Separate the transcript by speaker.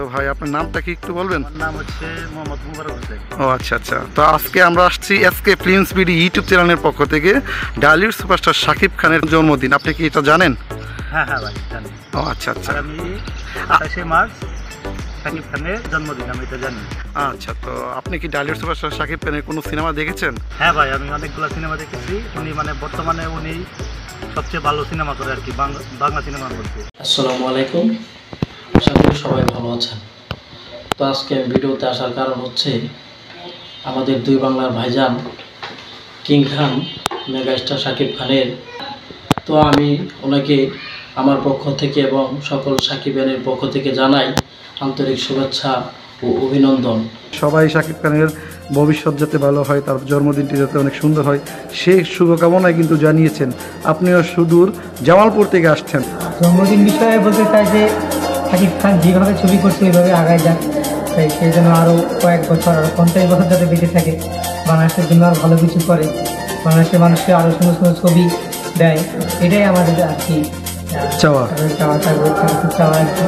Speaker 1: তো ভাই আপনার নামটা কি একটু বলবেন?
Speaker 2: আমার নাম হচ্ছে মোহাম্মদ মুবারক হোসেন।
Speaker 1: ও আচ্ছা আচ্ছা। তো আজকে আমরা আসছি এসকে ফিল্মস বিডি ইউটিউব চ্যানেলের পক্ষ থেকে ঢালিউড সুপারস্টার শাকিব খানের জন্মদিন। আপনি কি এটা জানেন?
Speaker 2: হ্যাঁ হ্যাঁ ভাই জানি।
Speaker 1: ও আচ্ছা আচ্ছা।
Speaker 2: আগামী 27শে মার্চ শাকিব খানের জন্মদিন, আমি এটা জানি।
Speaker 1: আচ্ছা, তো আপনি কি ঢালিউড সুপারস্টার শাকিব খানের কোনো সিনেমা দেখেছেন?
Speaker 2: হ্যাঁ ভাই, আমি অনেকগুলো সিনেমা দেখেছি। উনি বর্তমানে সবচেয়ে ভালো সিনেমা করে আর কি, বাংলা সিনেমার মধ্যে।
Speaker 3: আসসালামু আলাইকুম, আশা করি সবাই ভালো আছেন। তো আজকে ভিডিওতে আসার কারণ হচ্ছে আমাদের দুই বাংলার ভাইজান কিং খান মেগাস্টার শাকিব খানের। তো আমি ওনাকে আমার পক্ষ থেকে এবং সকল শাকিবানের পক্ষ থেকে জানাই আন্তরিক শুভেচ্ছা ও অভিনন্দন।
Speaker 1: সবাই শাকিব খানের ভবিষ্যৎ যাতে ভালো হয়, তার জন্মদিনটি যাতে অনেক সুন্দর হয়, সেই শুভকামনায় কিন্তু জানিয়েছেন। আপনিও সুদূর জামালপুর থেকে আসছেন।
Speaker 4: জন্মদিন বিষয়ে বলতে চাই যে শাকিব খান যেভাবে ছবি করছে ওইভাবে আগায় যাক, তাই সেই জন্য আরও কয়েক বছর, আরও 50 বছর যাতে বেঁচে থাকে, বাংলাদেশের জন্য আরও ভালো কিছু করে, বাংলাদেশের মানুষকে আরও সুন্দর সুন্দর ছবি দেয়, এটাই আমাদের আর কি চাওয়া আর কি।